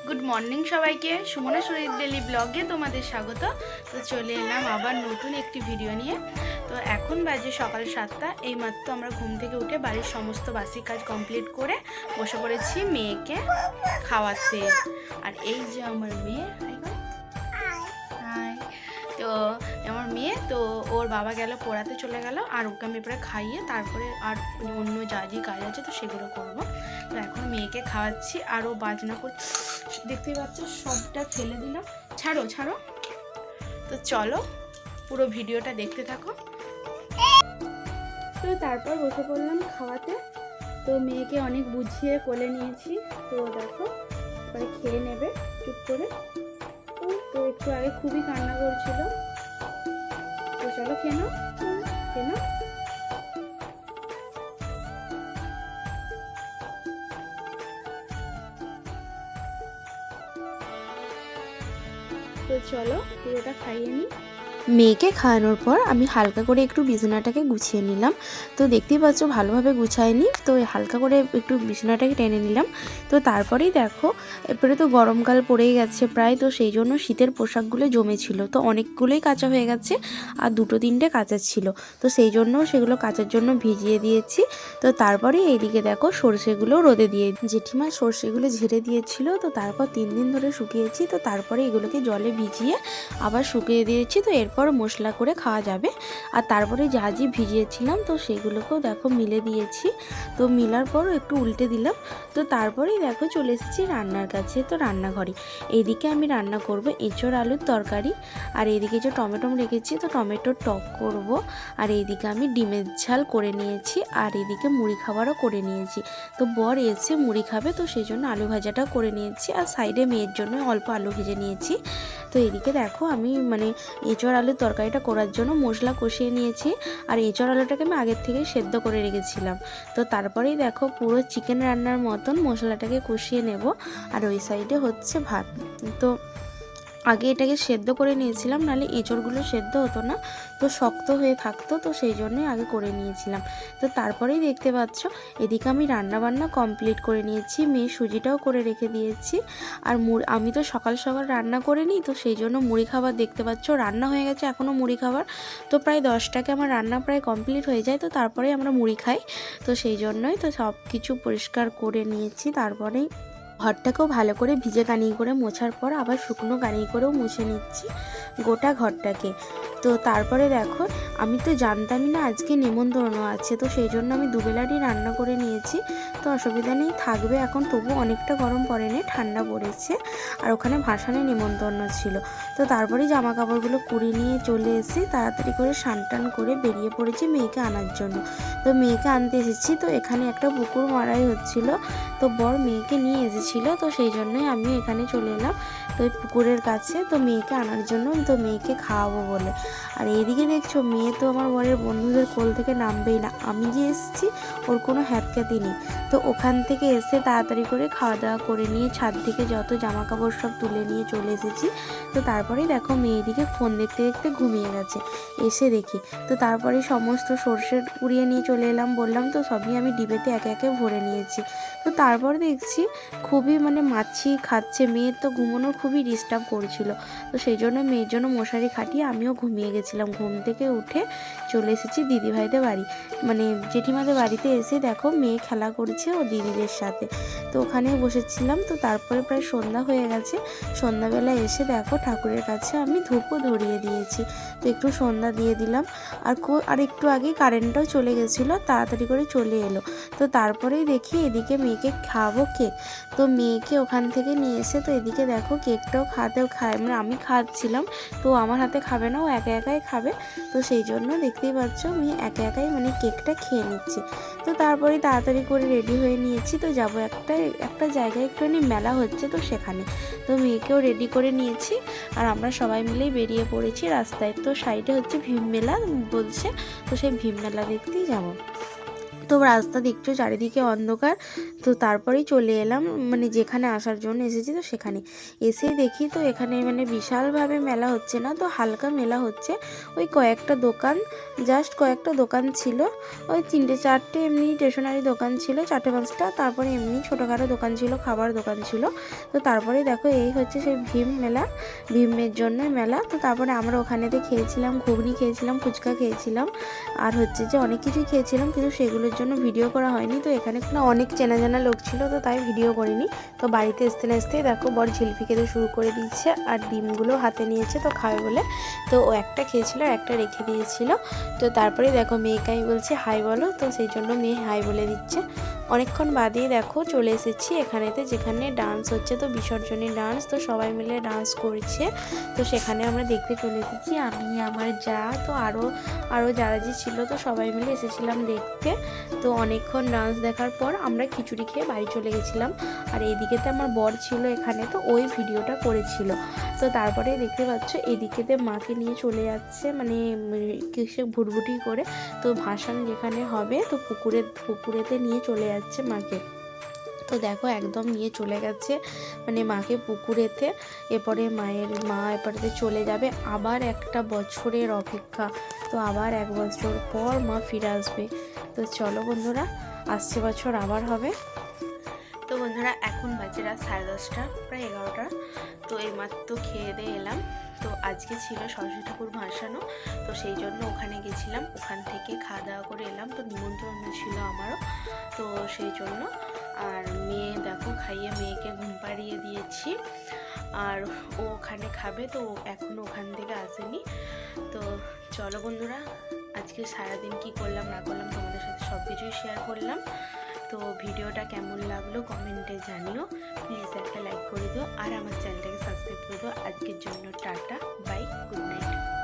Good morning সবাইকে, সুমনা শরীর daily ব্লগে তোমাদের স্বাগত। তো চলে এলাম আবার নতুন একটি ভিডিও নিয়ে। তো এখন বাজে সকাল 7টা। এইমাত্র আমরা ঘুম থেকে উঠে বাড়ির সমস্ত বাসি কাজ কমপ্লিট করে বসে পড়েছি মেয়েকে খাওয়াতে। আর এই যে আমার মেয়ে, হাই। তো আমার মেয়ে, তো ওর বাবা গেল পড়াতে চলে গেল, আর ওকে আমি এবারে খাইয়ে তারপরে আর অন্য যা যে কাজ আছে তো সেগুলো করব। তো এখন মেয়েকে খাওয়াচ্ছি আর ও বাজনা করছে, দেখতেই পাচ্ছ সবটা ফেলে দিলাম। ছাড়ো ছাড়ো। তো চলো পুরো ভিডিওটা দেখতে থাকো। তো তারপর বসে পড়লাম খাওয়াতে। তো মেয়েকে অনেক বুঝিয়ে কোলে নিয়েছি। তো দেখো এবারে খেয়ে নেবে চুপ করে। তো একটু আগে খুবই কান্না করছিল। তো চলো খেয়ে নাও, খেয়ে নাও। তো চলো পুরোটা খাইয়ে নিই। মেয়েকে খাওয়ানোর পর আমি হালকা করে একটু বিছানাটাকে গুছিয়ে নিলাম। তো দেখতেই পাচ্ছ ভালোভাবে গুছায়নি, তো হালকা করে একটু বিছানাটাকে টেনে নিলাম। তো তারপরেই দেখো এরপরে তো গরমকাল পড়েই গেছে প্রায়, তো সেই জন্য শীতের পোশাকগুলো জমেছিল, তো অনেকগুলোই কাঁচা হয়ে গেছে আর দুটো তিনটে কাঁচা ছিল। তো সেই জন্য সেগুলো কাচার জন্য ভিজিয়ে দিয়েছি। তো তারপরে এইদিকে দেখো সর্ষেগুলো রোদে দিয়ে, জেঠিমা সর্ষেগুলো ঝেড়ে দিয়েছিল। তো তারপর 3 দিন ধরে শুকিয়েছি। তো তারপরে এগুলোকে জলে ভিজিয়ে আবার শুকিয়ে দিয়েছি। তো এরপর মশলা করে খাওয়া যাবে। আর তারপরে যা ভিজিয়েছিলাম তো সেগুলোকেও দেখো মিলে দিয়েছি। তো মিলার পর একটু উল্টে দিলাম। তো তারপরেই দেখো চলে এসেছি রান্নার কাছে, তো রান্নাঘরে। এইদিকে আমি রান্না করব এঁচোড় আলুর তরকারি, আর এইদিকে যে টমেটো রেখেছি তো টমেটোর টক করব। আর এইদিকে আমি ডিমের ঝাল করে নিয়েছি, আর এইদিকে মুড়ি খাবারও করে নিয়েছি। তো বর এসে মুড়ি খাবে, তো সেই জন্য আলু ভাজাটাও করে নিয়েছি, আর সাইডে মেয়ের জন্য অল্প আলু ভেজে নিয়েছি। তো এদিকে দেখো আমি এঁচোড় আলুর তরকারিটা করার জন্য মশলা কষিয়ে নিয়েছি। আর এঁচোড় আলুটাকে আমি আগের থেকে সেদ্ধ করে রেখেছিলাম। তো তারপরেই দেখো পুরো চিকেন রান্নার মতন মশলাটাকে কষিয়ে নেব। আর ওই সাইডে হচ্ছে ভাত। তো আগে এটাকে সেদ্ধ করে নিয়েছিলাম, নাহলে এঁচড়গুলো সেদ্ধ হতো না, তো শক্ত হয়ে থাকতো, তো সেই জন্যই আগে করে নিয়েছিলাম। তো তারপরেই দেখতে পাচ্ছ এদিকে আমি রান্না বান্না কমপ্লিট করে নিয়েছি, মেয়ে সুজিটাও করে রেখে দিয়েছি। আর আমি তো সকাল সকাল রান্না করে নিই, তো সেই জন্য মুড়ি খাবার দেখতে পাচ্ছ রান্না হয়ে গেছে, এখনও মুড়ি খাবার। তো প্রায় 10টাকে আমার রান্না প্রায় কমপ্লিট হয়ে যায়, তো তারপরেই আমরা মুড়ি খাই। তো সেই জন্যই তো সব কিছু পরিষ্কার করে নিয়েছি। তারপরেই ঘরটাকেও ভালো করে ভিজে কানি করে মোছার পর আবার শুকনো কানি করেও মুছে নিচ্ছি গোটা ঘরটাকে। তো তারপরে দেখো আমি তো জানতামই না আজকে নেমন্তন্ন আছে, তো সেই জন্য আমি দুবেলারই রান্না করে নিয়েছি। তো অসুবিধা নেই, থাকবে এখন, তবু অনেকটা গরম পড়েনি, ঠান্ডা পড়েছে। আর ওখানে ভাসানে নেমন্তন্ন ছিল। তো তারপরে জামা কাপড়গুলো কুড়িয়ে নিয়ে চলে এসে তাড়াতাড়ি করে স্নান টান করে বেরিয়ে পড়েছি মেয়েকে আনার জন্য। তো মেয়েকে আনতে এসেছি, তো এখানে একটা পুকুর মারাই হচ্ছিল, তো বর মেয়েকে নিয়ে এসেছিলো, তো সেই জন্যই আমি এখানে চলে এলাম তো ওই পুকুরের কাছে, তো মেয়েকে আনার জন্য, তো মেয়েকে খাওয়াবো বলে। আর এইদিকে দেখছো মেয়ে তো আমার বরের বন্ধুদের কোল থেকে নামবেই না, আমি যে এসেছি ওর কোনো হ্যাতক্যাতি নেই। তো ওখান থেকে এসে তাড়াতাড়ি করে খাওয়া দাওয়া করে নিয়ে ছাদ থেকে যত জামা কাপড় সব তুলে নিয়ে চলে এসেছি। তো তারপরেই দেখো মেয়ে এদিকে ফোন দেখতে দেখতে ঘুমিয়ে গেছে। এসে দেখি তো তারপরে সমস্ত সর্ষে উড়িয়ে নিয়ে চলে এলাম, বললাম তো সবই আমি ডিবেতে একে একে ভরে নিয়েছি। তো তারপর দেখছি খুবই মাছি খাচ্ছে, মেয়ের তো ঘুমানোর খুবই ডিস্টার্ব করছিল। তো সেই জন্য মেয়ের জন্য মশারি খাটিয়ে আমিও ঘুমিয়ে গেছিলাম। ঘুম থেকে উঠে চলে এসেছি দিদিভাইদের বাড়ি, জেঠিমাদের বাড়িতে। এসে দেখো মেয়ে খেলা করছে ও দিদিদের সাথে, তো ওখানে বসেছিলাম। তো তারপরে প্রায় সন্ধ্যা হয়ে গেছে। সন্ধ্যাবেলা এসে দেখো ঠাকুরের কাছে আমি ধূপও ধরিয়ে দিয়েছি, তো একটু সন্ধ্যা দিয়ে দিলাম। আর একটু আগে কারেন্টটাও চলে গেছিলো, তাড়াতাড়ি করে চলে এলো। তো তারপরেই দেখি এদিকে মেয়েকে খাওয়াবো কেক। তো মেয়েকে ওখান থেকে নিয়ে এসে তো এদিকে দেখো কেকটাও খায়, আমি খাওয়াচ্ছিলাম, তো আমার হাতে খাবে না, ও একা একাই খাবে। তো সেই জন্য দেখতেই পাচ্ছ মেয়ে একা একাই কেকটা খেয়ে নিচ্ছে। তো তারপরে তাড়াতাড়ি করে রেডি হয়ে নিয়েছি, তো যাবো একটা জায়গায় একটুখানি মেলা হচ্ছে, তো সেখানে। তো মেয়েকেও রেডি করে নিয়েছি, আর আমরা সবাই মিলেই বেরিয়ে পড়েছি রাস্তায়। তো সাইডে হচ্ছে ভীম মেলা বলছে, তো সেই ভীম মেলা দেখতেই যাবো। তো রাস্তা দেখছো চারিদিকে অন্ধকার। তো তারপরেই চলে এলাম, মানে যেখানে আসার জন্য এসেছি তো সেখানে এসেই দেখি তো এখানে মানে বিশালভাবে মেলা হচ্ছে না, তো হালকা মেলা হচ্ছে। ওই কয়েকটা দোকান, জাস্ট কয়েকটা দোকান ছিল, ওই 3-4টে এমনি স্টেশনারি দোকান ছিল, 4-5টা, তারপরে এমনি ছোটোখাটো দোকান ছিল, খাবার দোকান ছিল। তো তারপরে দেখো এই হচ্ছে সেই ভীম মেলা, ভীমের জন্য মেলা। তো তারপরে আমরা ওখানেতে খেয়েছিলাম, ঘুগনি খেয়েছিলাম, ফুচকা খেয়েছিলাম, আর হচ্ছে যে অনেক কিছুই খেয়েছিলাম, কিন্তু সেগুলোর জন্য ভিডিও করা হয়নি। তো এখানে অনেক চেনা জানা লোক ছিল, তো তাই ভিডিও করিনি। তো বাড়িতে আসতে না আসতেই দেখো বর ঝিলপি খেতে শুরু করে দিচ্ছে, আর ডিমগুলো হাতে নিয়েছে তো খাবে বলে। তো ও একটা খেয়েছিল আর একটা রেখে দিয়েছিল। তো তারপরে দেখো মেয়েকে আমি বলছি হাই বলো, তো সেই জন্য মেয়ে হাই বলে দিচ্ছে। অনেকক্ষণ বাদেই দেখো চলে এসেছি এখানেতে, যেখানে ডান্স হচ্ছে, তো বিসর্জনের ডান্স, তো সবাই মিলে ডান্স করছে। তো সেখানে আমরা দেখতে চলে এসেছি, আমি, আমার যা, তো আরও যারা যে ছিল, তো সবাই মিলে এসেছিলাম দেখতে। তো অনেকক্ষণ ডান্স দেখার পর আমরা খিচুড়ি খেয়ে বাড়ি চলে গেছিলাম। আর এইদিকেতে আমার বর ছিল এখানে, তো ওই ভিডিওটা করেছিল। তো তারপরে দেখতে পাচ্ছ এদিকেতে মাকে নিয়ে চলে যাচ্ছে, মানে কিসে ভুটভুটি করে, তো ভাসান যেখানে হবে, তো পুকুরেতে নিয়ে চলে যাচ্ছে মাকে। তো দেখো একদম নিয়ে চলে গেছে মানে মাকে পুকুরেতে। এরপরে মা এরপরে চলে যাবে, আবার একটা বছরের অপেক্ষা। তো আবার 1 বছর পর মা ফিরে আসবে। তো চলো বন্ধুরা, আসছে বছর আবার হবে। তো বন্ধুরা এখন বাজে রাত 10:30, প্রায় 11টা। তো এইমাত্র খেয়ে দিয়ে এলাম। তো আজকে ছিল সরস্বতী ঠাকুর ভাসানো, তো সেই জন্য ওখানে গেছিলাম, ওখান থেকে খাওয়া দাওয়া করে এলাম। তো নিমন্ত্রণ ছিল আমারও, তো সেই জন্য। আর মেয়ে দেখো খাইয়ে মেয়েকে ঘুম পাড়িয়ে দিয়েছি, আর ও ওখানে খাবে, তো এখনও ওখান থেকে আসেনি। তো চলো বন্ধুরা, আজকে সারাদিন কি করলাম না করলাম তোমাদের সাথে সব কিছুই শেয়ার করলাম। তো ভিডিওটা কেমন লাগলো কমেন্টে জানিও, প্লিজ একটা লাইক করে দিও, আর আমার চ্যানেলটাকে সাবস্ক্রাইব করে দিও। আজকের জন্য টাটা, বাই, গুড নাইট।